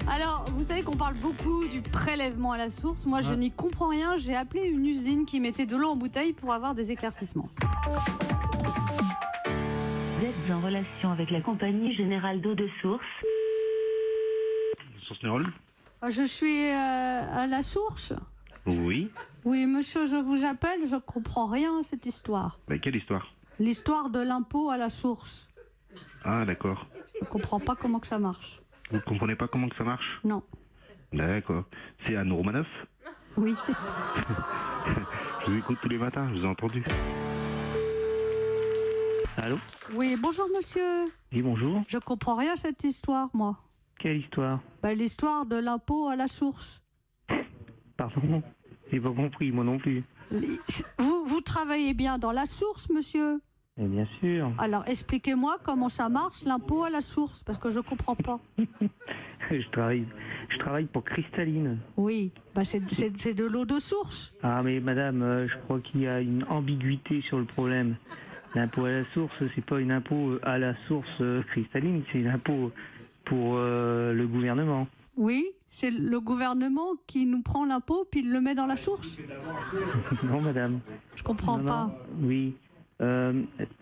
Alors, vous savez qu'on parle beaucoup du prélèvement à la source. Moi, je n'y comprends rien. J'ai appelé une usine qui mettait de l'eau en bouteille pour avoir des éclaircissements. Vous êtes en relation avec la compagnie Générale d'eau de source. Source Nérol ? Je suis à la source. Oui. Oui, monsieur, je vous appelle. Je comprends rien à cette histoire. Bah, quelle histoire ? L'histoire de l'impôt à la source. Ah, d'accord. Je comprends pas comment que ça marche. Vous comprenez pas comment que ça marche ? Non. D'accord. C'est Anne Romanoff ? Oui. Je vous écoute tous les matins, je vous ai entendu. Allô ? Oui, bonjour, monsieur. Oui, bonjour. Je comprends rien à cette histoire, moi. Quelle histoire ? L'histoire de l'impôt à la source. Pardon ? J'ai pas compris, moi non plus. Vous travaillez bien dans la source, monsieur ? Mais bien sûr. Alors, expliquez-moi comment ça marche, l'impôt à la source, parce que je comprends pas. je travaille pour Cristalline. Oui, c'est de l'eau de source. Ah mais madame, je crois qu'il y a une ambiguïté sur le problème. L'impôt à la source, c'est pas une impôt à la source cristalline, c'est une impôt pour le gouvernement. Oui, c'est le gouvernement qui nous prend l'impôt puis il le met dans la source. Non madame. Je comprends pas. Non. Oui. Vous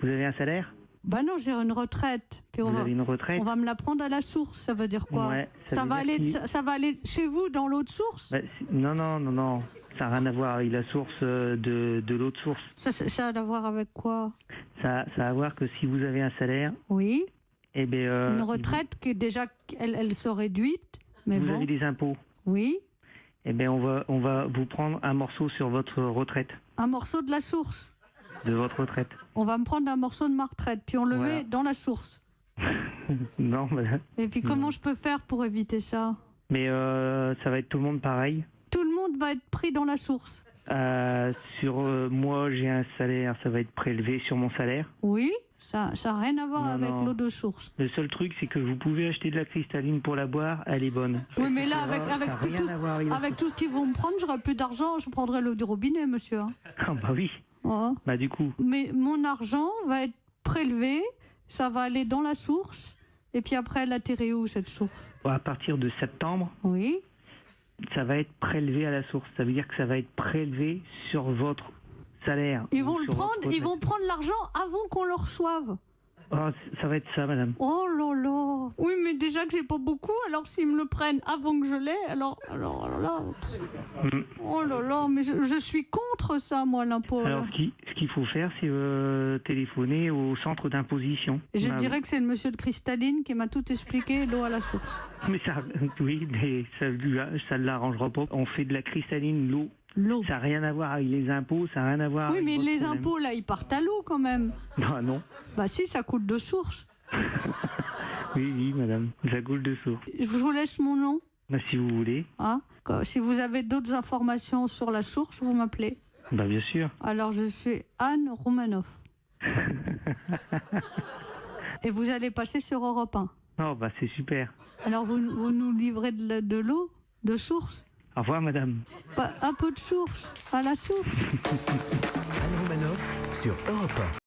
avez un salaire ? Non, j'ai une retraite. Puis Vous avez une retraite ? On va me la prendre à la source, ça veut dire quoi ? Ouais, ça va aller chez vous dans l'eau de source ? Non. Ça n'a rien à voir avec la source de l'eau de source. Ça a à voir avec quoi ? Ça a à voir que si vous avez un salaire... Oui. Eh bien, une retraite qui déjà, elle se réduite. Mais vous avez des impôts. Oui. Eh bien, on va vous prendre un morceau sur votre retraite. Un morceau de la source ? De votre retraite. On va me prendre un morceau de ma retraite, puis on le met dans la source. Non, madame. Et puis comment je peux faire pour éviter ça ? Mais ça va être tout le monde pareil. Tout le monde va être pris dans la source. Moi, j'ai un salaire, ça va être prélevé sur mon salaire. Oui, ça n'a rien à voir avec l'eau de source. Le seul truc, c'est que vous pouvez acheter de la cristalline pour la boire, elle est bonne. Oui, mais là, avec tout ce qu'ils vont me prendre, j'aurai plus d'argent, je prendrai l'eau du robinet, monsieur. Ah bah oui. Oh. Bah du coup. Mais mon argent va être prélevé, ça va aller dans la source, et puis après, elle atterrit où, cette source ? À partir de septembre. Oui. Ça va être prélevé à la source. Ça veut dire que ça va être prélevé sur votre salaire. Ils vont prendre l'argent avant qu'on le reçoive. Oh, ça va être ça, madame. Oh là là. Oui, mais déjà que j'ai pas beaucoup, alors s'ils me le prennent avant que je l'ai, alors là. Oh là là, mais je suis contre ça, moi, l'impôt. Alors, ce qu'il faut faire, c'est téléphoner au centre d'imposition. Je dirais que c'est le monsieur de Cristalline qui m'a tout expliqué, l'eau à la source. Mais ça ne l'arrangera pas. On fait de la cristalline, l'eau. Ça n'a rien à voir avec les impôts, ça n'a rien à voir avec mais les problème. impôts, là, ils partent à l'eau quand même. Bah non. Bah si, ça coule de source. Oui, madame, ça coule de source. Je vous laisse mon nom. Bah si vous voulez. Si vous avez d'autres informations sur la source, vous m'appelez. Bah bien sûr. Alors je suis Anne Romanoff. Et vous allez passer sur Europe 1. Oh bah c'est super. Alors vous nous livrez de l'eau de source ? Au revoir, madame. Un peu de source, à la source. Anne Romanoff sur Europe 1.